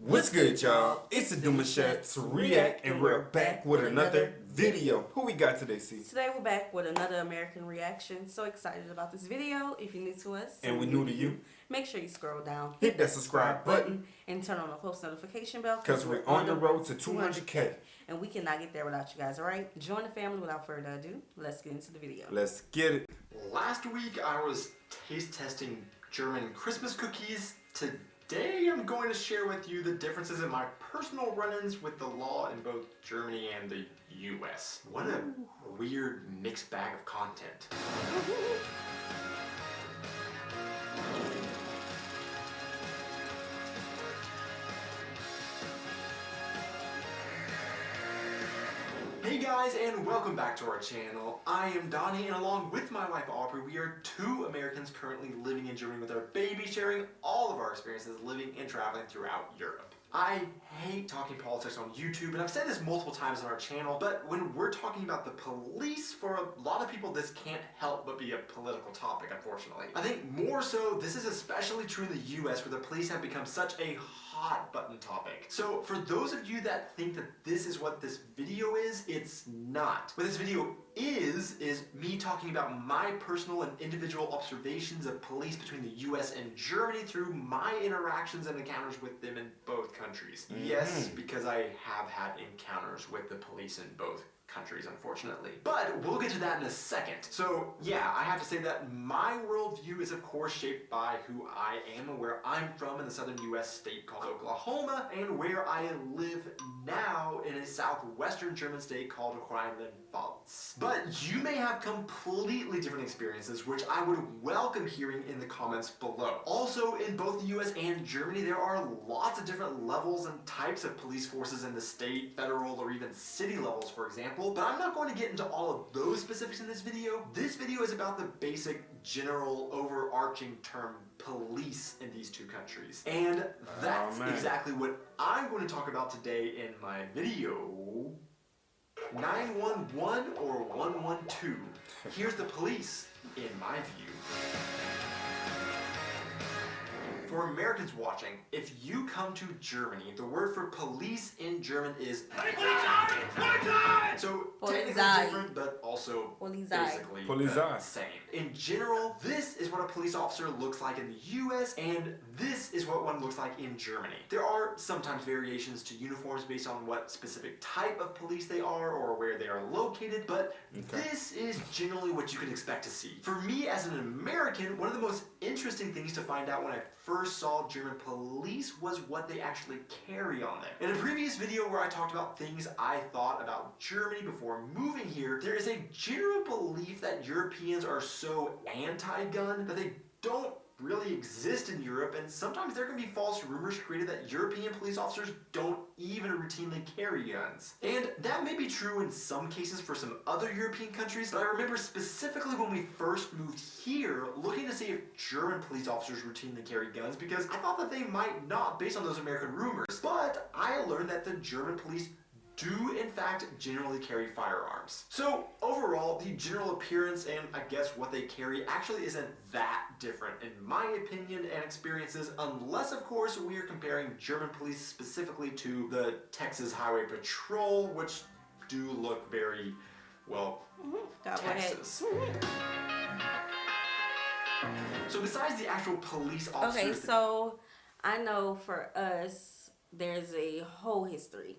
What's good, y'all? It's the Demouchet REACT, and we're back with another video. Who we got today, C? Today we're back with another American reaction. So excited about this video. If you're new to us And we new to you, make sure you scroll down, hit that subscribe button, and turn on the post notification bell because we're on the road to 200K. And we cannot get there without you guys, alright? Join the family without further ado. Let's get into the video. Let's get it. Last week I was taste testing German Christmas cookies. Today I'm going to share with you the differences in my personal run-ins with the law in both Germany and the US. What a weird mixed bag of content. Hey guys, and welcome back to our channel. I am Dani, and along with my wife Aubrey, we are two Americans currently living in Germany with our baby, sharing all of our experiences living and traveling throughout Europe. I hate talking politics on YouTube, and I've said this multiple times on our channel, but when we're talking about the police, for a lot of people this can't help but be a political topic, unfortunately. I think more so, this is especially true in the US, where the police have become such a hot button topic. So for those of you that think that this is what this video is, it's not. What this video is me talking about my personal and individual observations of police between the US and Germany through my interactions and encounters with them in both countries. Yes, because I have had encounters with the police in both countries, unfortunately. But we'll get to that in a second. So yeah, I have to say that my worldview is of course shaped by who I am and where I'm from in the southern US state called Oklahoma, and where I live now in a southwestern German state called Rhineland-Pfalz. But you may have completely different experiences, which I would welcome hearing in the comments below. Also, in both the US and Germany, there are lots of different levels and types of police forces in the state, federal, or even city levels, for example. But I'm not going to get into all of those specifics in this video. This video is about the basic, general, overarching term police in these two countries. And that's exactly what I'm going to talk about today in my video. 911 or 112. Here's the police in my view. For Americans watching, if you come to Germany, the word for police in German is Polizei. So technically different, but also basically the same. In general, this is what a police officer looks like in the US, and this is what one looks like in Germany. There are sometimes variations to uniforms based on what specific type of police they are or where they are located, but this is generally what you can expect to see. For me as an American, one of the most interesting things to find out when I first saw German police was what they actually carry on them. In a previous video where I talked about things I thought about Germany before moving here, there is a general belief that Europeans are so anti-gun that they don't really exist in Europe, and sometimes there can be false rumors created that European police officers don't even routinely carry guns. And that may be true in some cases for some other European countries, but I remember specifically when we first moved here looking to see if German police officers routinely carry guns, because I thought that they might not based on those American rumors. But I learned that the German police do in fact generally carry firearms. So overall, the general appearance and I guess what they carry actually isn't that different in my opinion and experiences, unless of course we are comparing German police specifically to the Texas Highway Patrol, which do look very, well, Texas. So besides the actual police officers... Okay, so I know for us, there's a whole history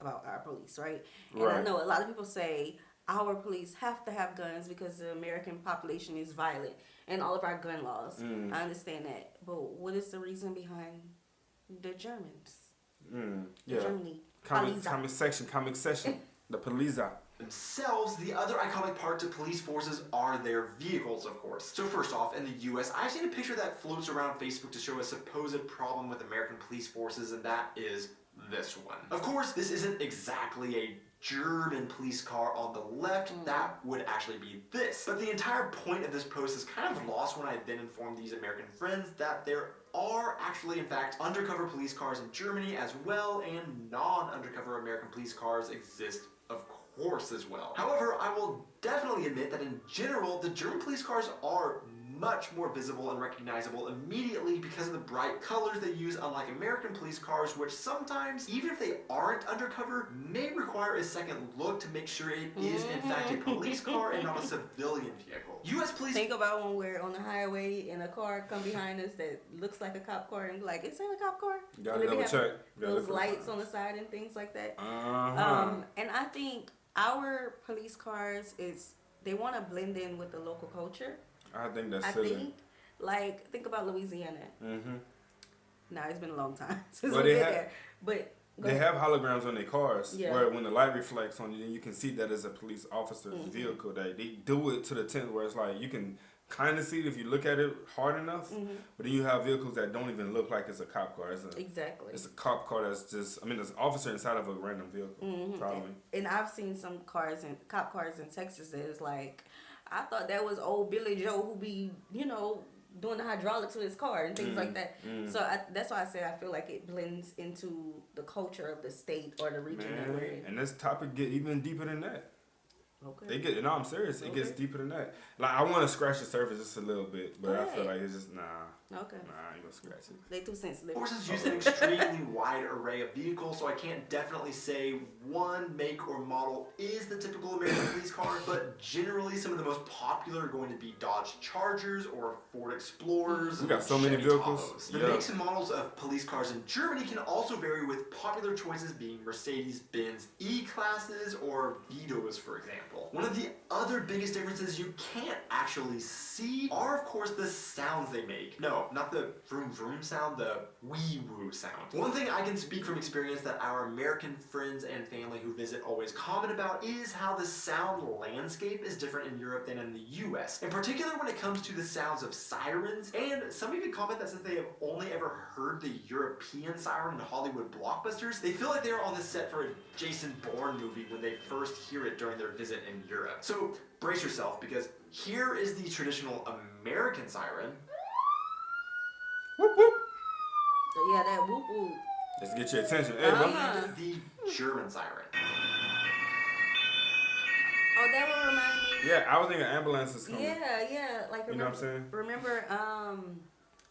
about our police, right? And I know a lot of people say our police have to have guns because the American population is violent and all of our gun laws. I understand that. But what is the reason behind the Germans? Germany. Comment section. The police themselves. The other iconic part to police forces are their vehicles, of course. So first off, in the US, I've seen a picture that floats around Facebook to show a supposed problem with American police forces, and that is this one. Of course, this isn't exactly a German police car on the left. That would actually be this. But the entire point of this post is kind of lost when I then informed these American friends that there are actually in fact undercover police cars in Germany as well, and non-undercover American police cars exist of course as well. However, I will definitely admit that in general, the German police cars are much more visible and recognizable immediately because of the bright colors they use, unlike American police cars, which sometimes, even if they aren't undercover, may require a second look to make sure it is in fact a police car and not a civilian vehicle. U.S. police... Think about when we're on the highway and a car come behind us that looks like a cop car and be like, it's not a cop car. You gotta double check. Those lights on the side and things like that. And I think our police cars they want to blend in with the local culture. I think that's silly. Think about Louisiana. Now it's been a long time since But we've been there. But they have holograms on their cars where when the light reflects on you, then you can see that as a police officer's vehicle. They do it to the tent where it's like you can kind of see it if you look at it hard enough. But then you have vehicles that don't even look like it's a cop car. It's a cop car that's just, there's an officer inside of a random vehicle, probably. And I've seen some cop cars in Texas that is like, I thought that was old Billy Joe who be, doing the hydraulics with his car and things like that. So that's why I say I feel like it blends into the culture of the state or the region that we're in. And this topic get even deeper than that. Okay. I'm serious. It gets deeper than that. Like, I want to scratch the surface just a little bit, but I feel like it's just, Okay. I ain't gonna scratch it. They too sensitive. Horses use an extremely wide array of vehicles, so I can't definitely say one make or model is the typical American police car, but generally some of the most popular are going to be Dodge Chargers or Ford Explorers. We got so many vehicles. The makes and models of police cars in Germany can also vary, with popular choices being Mercedes-Benz E-Classes or Vitos, for example. One of the other biggest differences you can't actually see are, of course, the sounds they make. No, not the vroom vroom sound, the wee woo sound. One thing I can speak from experience that our American friends and family who visit always comment about is how the sound landscape is different in Europe than in the US. In particular when it comes to the sounds of sirens, and some even comment that since they have only ever heard the European siren in Hollywood blockbusters, they feel like they're on the set for a Jason Bourne movie when they first hear it during their visit in Europe. So brace yourself, because here is the traditional American siren. Whoop whoop. So yeah, that whoop whoop. Let's get your attention. Hey, And the German siren. Oh, that would remind me. Yeah, I was thinking ambulance is coming. Yeah. Like, You know what I'm saying? Remember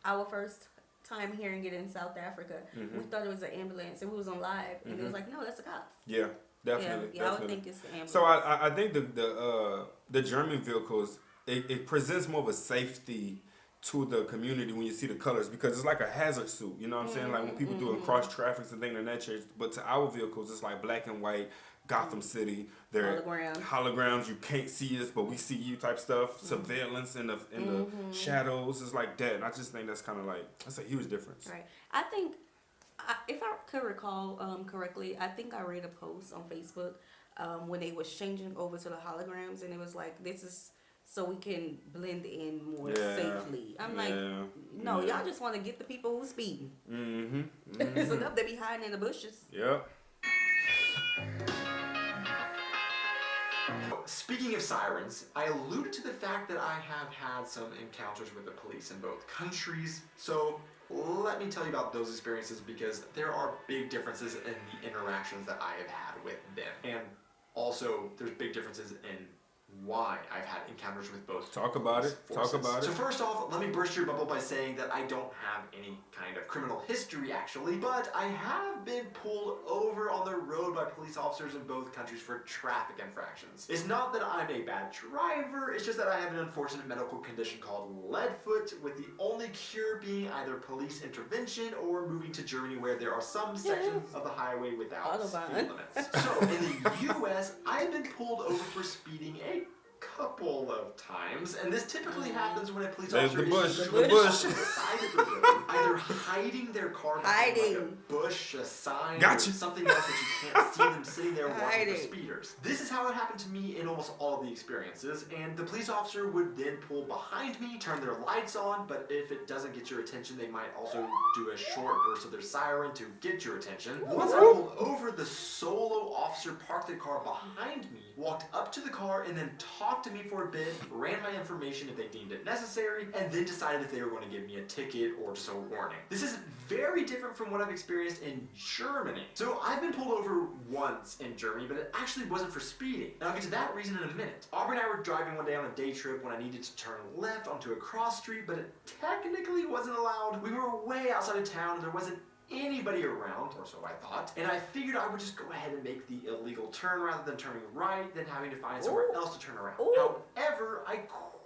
our first time hearing it in South Africa, we thought it was an ambulance and we was on live and it was like, no, that's a cop. Yeah, definitely. Yeah, I would think it's the ambulance. So I think the German vehicles, it presents more of a safety to the community when you see the colors, because it's like a hazard suit, you know what I'm saying? Like when people doing cross traffics and things of that nature. But to our vehicles, it's like black and white, Gotham City. They're holograms. You can't see us, but we see you type stuff. Surveillance in the shadows is like that. And I just think that's kind of like, that's a huge difference. Right. I think, if I could recall correctly, I think I read a post on Facebook when they was changing over to the holograms, and it was like, this is so we can blend in more safely. I'm like, no, y'all just want to get the people who's speeding. It's enough they be hiding in the bushes. Yep. Speaking of sirens, I alluded to the fact that I have had some encounters with the police in both countries, so let me tell you about those experiences, because there are big differences in the interactions that I have had with them. And also, there's big differences in why I've had encounters with both. Talk about it. Forces. Talk about it. So first off, let me burst your bubble by saying that I don't have any kind of criminal history actually, but I have been pulled over on the road by police officers in both countries for traffic infractions. It's not that I'm a bad driver, it's just that I have an unfortunate medical condition called lead foot, with the only cure being either police intervention or moving to Germany, where there are some sections of the highway without speed limits. So in the US, I've been pulled over for speeding a couple of times, and this typically happens when a police officer is on the side of the road, either hiding their car behind like a bush, a sign, or something else that you can't see them sitting there watching for speeders. This is how it happened to me in almost all of the experiences, and the police officer would then pull behind me, turn their lights on, but if it doesn't get your attention, they might also do a short burst of their siren to get your attention. Once I pulled over, the solo officer parked the car behind me, walked up to the car, and then talked to me for a bit, ran my information if they deemed it necessary, and then decided if they were going to give me a ticket or just a warning. This is very different from what I've experienced in Germany. So I've been pulled over once in Germany, but it actually wasn't for speeding. And I'll get to that reason in a minute. Aubrey and I were driving one day on a day trip when I needed to turn left onto a cross street, but it technically wasn't allowed. We were way outside of town and there wasn't anybody around, or so I thought, and I figured I would just go ahead and make the illegal turn rather than turning right, than having to find somewhere else to turn around. However, I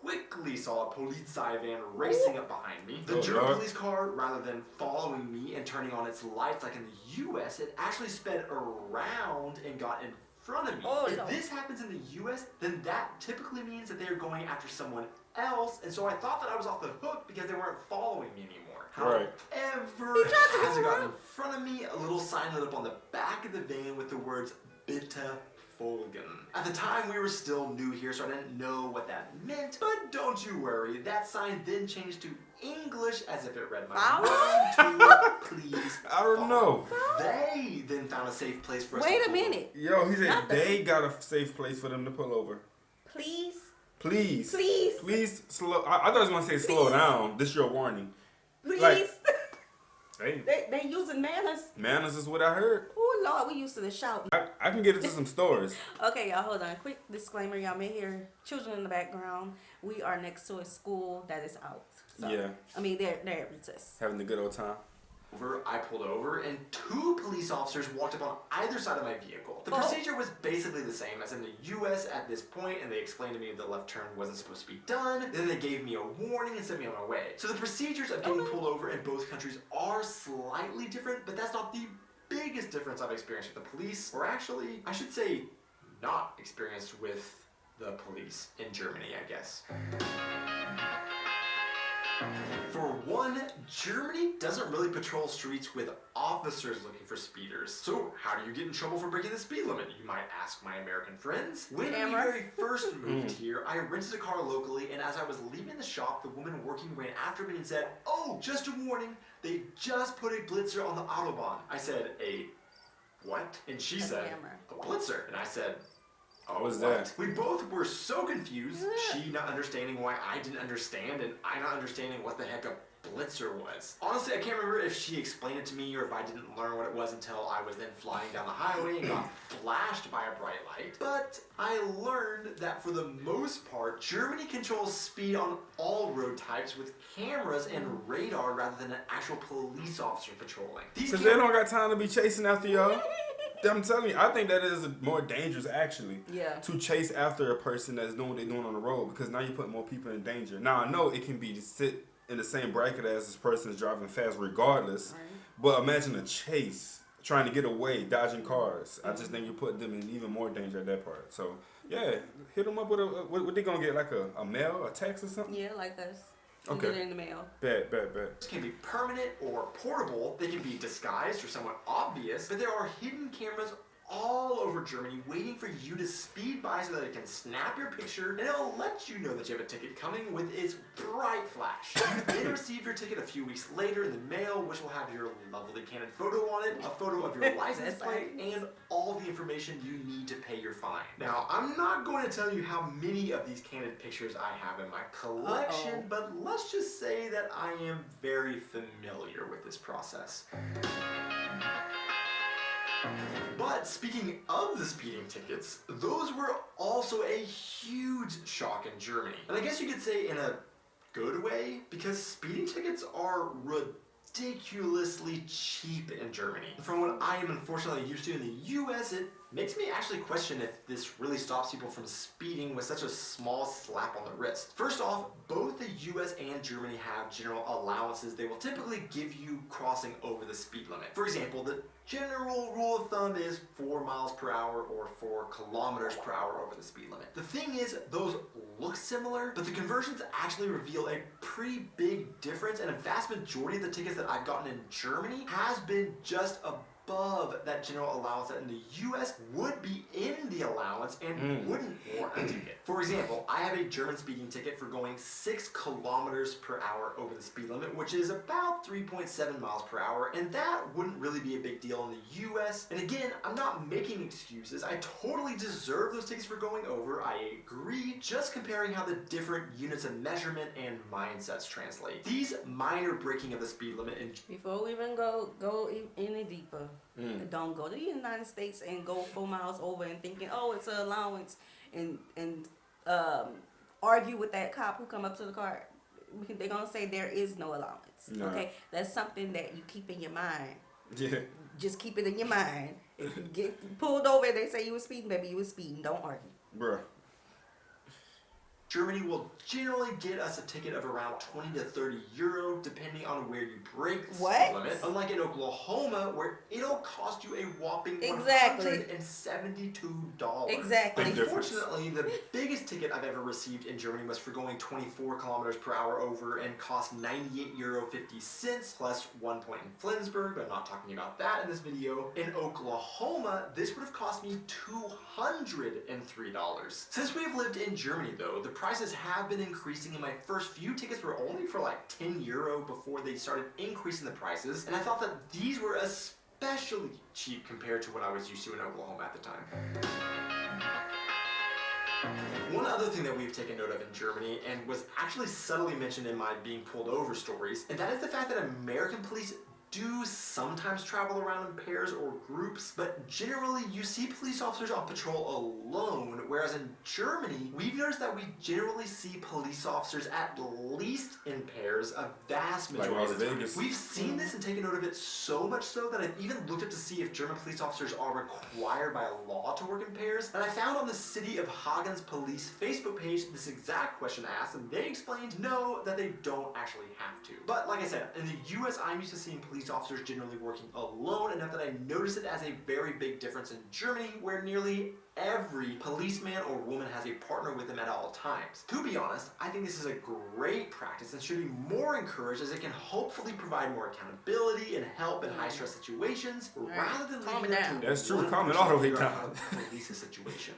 quickly saw a Polizei van racing up behind me. The German police car, rather than following me and turning on its lights like in the US, it actually sped around and got in front of me. If this happens in the US, then that typically means that they are going after someone else, and so I thought that I was off the hook because they weren't following me anymore. However, as it got in front of me, a little sign lit up on the back of the van with the words "Bitte folgen." At the time, we were still new here, so I didn't know what that meant, but don't you worry, that sign then changed to English as if it read my mind to "Please I don't know. They then found a safe place for us Wait to a minute. Yo, he said they got a safe place for them to pull over. Please. Please slow. I thought I was gonna say slow down. This your warning. Please. Like, hey. They using manners. Manners is what I heard. Oh Lord, we used to the shout. I can get into some stories. Okay, y'all, hold on. Quick disclaimer, y'all may hear children in the background. We are next to a school that is out. So, Yeah. I mean, they're at recess. Having the good old time. I pulled over and 2 police officers walked up on either side of my vehicle. The procedure was basically the same as in the US at this point, and they explained to me the left turn wasn't supposed to be done. Then they gave me a warning and sent me on my way. So the procedures of getting pulled over in both countries are slightly different, but that's not the biggest difference I've experienced with the police, or actually, I should say, not experienced with the police in Germany, I guess. For one, Germany doesn't really patrol streets with officers looking for speeders. So how do you get in trouble for breaking the speed limit, you might ask my American friends? When we very first moved here, I rented a car locally, and as I was leaving the shop, the woman working ran after me and said, "Oh, just a warning, they just put a blitzer on the Autobahn." I said, "A what?" And she said, "A blitzer." And I said, "Oh, what was that?" We both were so confused, she not understanding why I didn't understand, and I not understanding what the heck a blitzer was. Honestly, I can't remember if she explained it to me or if I didn't learn what it was until I was then flying down the highway and got flashed by a bright light. But I learned that for the most part, Germany controls speed on all road types with cameras and radar rather than an actual police officer patrolling. Because they don't got time to be chasing after y'all. I'm telling you, I think that is more dangerous actually. Yeah. To chase after a person that's doing what they're doing on the road, because now you put more people in danger. Now I know it can be to sit in the same bracket as this person is driving fast regardless, but imagine a chase, trying to get away, dodging cars. I just think you put them in even more danger at that part. So yeah, hit them up with what they gonna get, like a mail, a text or something? Yeah, like us. Okay. Get it in the mail. Bet. This can be permanent or portable. They can be disguised or somewhat obvious, but there are hidden cameras all over Germany waiting for you to speed by so that it can snap your picture and it'll let you know that you have a ticket coming with its bright flash. You then receive your ticket a few weeks later in the mail, which will have your lovely candid photo on it, a photo of your license plate, and all the information you need to pay your fine. Now, I'm not going to tell you how many of these candid pictures I have in my collection, but let's just say that I am very familiar with this process. But speaking of the speeding tickets, those were also a huge shock in Germany. And I guess you could say in a good way, because speeding tickets are ridiculously cheap in Germany. From what I am unfortunately used to in the US, it makes me actually question if this really stops people from speeding with such a small slap on the wrist. First off, both the US and Germany have general allowances they will typically give you crossing over the speed limit. For example, the general rule of thumb is 4 miles per hour or 4 kilometers per hour over the speed limit. The thing is, those look similar, but the conversions actually reveal a pretty big difference, and a vast majority of the tickets that I've gotten in Germany has been just above above that general allowance that in the US would be in the allowance and wouldn't warrant a ticket. For example, I have a German speeding ticket for going 6 kilometers per hour over the speed limit, which is about 3.7 miles per hour, and that wouldn't really be a big deal in the US. And again, I'm not making excuses. I totally deserve those tickets for going over. I agree. Just comparing how the different units of measurement and mindsets translate. These minor breaking of the speed limit in... Before we even go any deeper, don't go to the United States and go 4 miles over and thinking, oh, it's an allowance, and argue with that cop who come up to the car. They're going to say there is no allowance. No. Okay? That's something that you keep in your mind. Yeah. Just keep it in your mind. If you get pulled over and they say you were speeding, baby, you were speeding. Don't argue. Bruh. Germany will generally get us a ticket of around 20 to 30 euro, depending on where you break the speed limit. Unlike in Oklahoma, where it'll cost you a whopping $172. Exactly. Unfortunately, the biggest ticket I've ever received in Germany was for going 24 kilometers per hour over and cost 98 euro 50 cents, plus 1 point in Flensburg, but I'm not talking about that in this video. In Oklahoma, this would have cost me $203. Since we've lived in Germany, though, the prices have been increasing, and my first few tickets were only for like 10 euro before they started increasing the prices, and I thought that these were especially cheap compared to what I was used to in Oklahoma at the time. One other thing that we've taken note of in Germany, and was actually subtly mentioned in my being pulled over stories, and that is the fact that American police do sometimes travel around in pairs or groups, but generally you see police officers on patrol alone, whereas in Germany, we've noticed that we generally see police officers at least in pairs a vast majority of the time. We've seen this and taken note of it so much so that I've even looked up to see if German police officers are required by law to work in pairs, and I found on the City of Hagen's police Facebook page this exact question asked, and they explained no, that they don't actually have to. But like I said, in the US, I'm used to seeing police officers generally working alone, enough that I noticed it as a very big difference in Germany, where nearly every policeman or woman has a partner with them at all times. To be honest, I think this is a great practice and should be more encouraged, as it can hopefully provide more accountability and help in high-stress situations, rather than leaving it to that's true, calming all the way down. Police situation.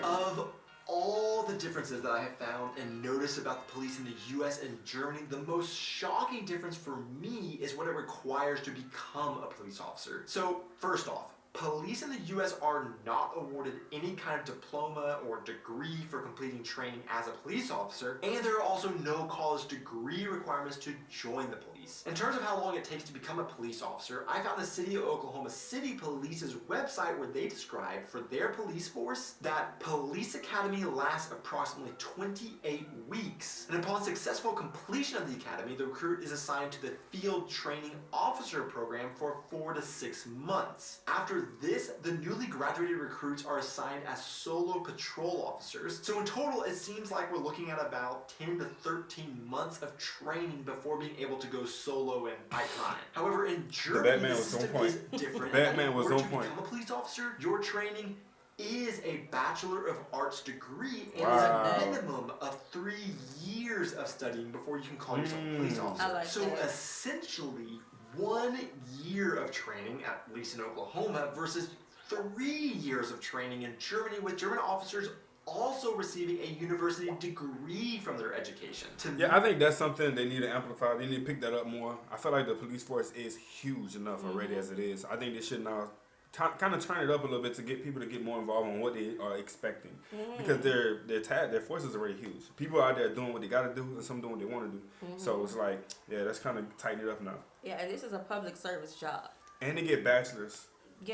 Of all the differences that I have found and noticed about the police in the US and Germany, the most shocking difference for me is what it requires to become a police officer. So, first off, police in the US are not awarded any kind of diploma or degree for completing training as a police officer, and there are also no college degree requirements to join the police. In terms of how long it takes to become a police officer, I found the City of Oklahoma City Police's website where they describe for their police force that police academy lasts approximately 28 weeks, and upon successful completion of the academy, the recruit is assigned to the field training officer program for 4 to 6 months. After this, the newly graduated recruits are assigned as solo patrol officers. So in total, it seems like we're looking at about 10 to 13 months of training before being able to go solo and fight crime. However, in Germany, the system is different. Batman was on point. To become a police officer, your training is a Bachelor of Arts degree and is a minimum of 3 years of studying before you can call yourself a police officer. So essentially, 1 year of training, at least in Oklahoma, versus 3 years of training in Germany, with German officers also receiving a university degree from their education. I think that's something they need to amplify. They need to pick that up more. I feel like the police force is huge enough already as it is. I think they should now kind of turn it up a little bit to get people to get more involved in what they are expecting, because their force is already huge. People out there doing what they got to do, and some doing what they want to do. So it's like, that's kind of tighten it up now. Yeah, and this is a public service job. And they get bachelors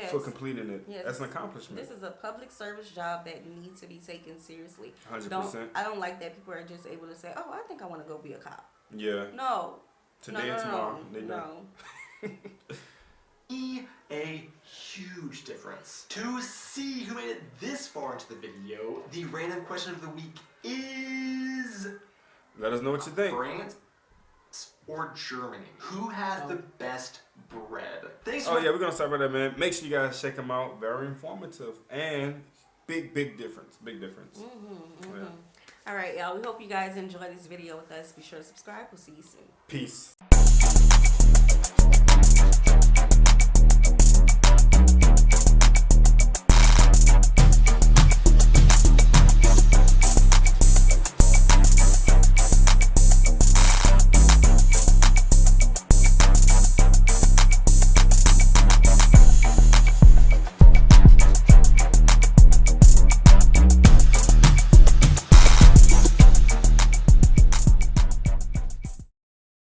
for completing it. Yes. That's an accomplishment. This is a public service job that needs to be taken seriously. 100%. I don't like that people are just able to say, "Oh, I think I want to go be a cop." Yeah. No. Today and tomorrow. A huge difference. To see who made it this far into the video, the random question of the week is... Let us know what you think. France or Germany? Who has the best bread? Thanks we're going to start right there, man. Make sure you guys check them out. Very informative. And big difference. Big difference. Yeah. All right, y'all. We hope you guys enjoy this video with us. Be sure to subscribe. We'll see you soon. Peace.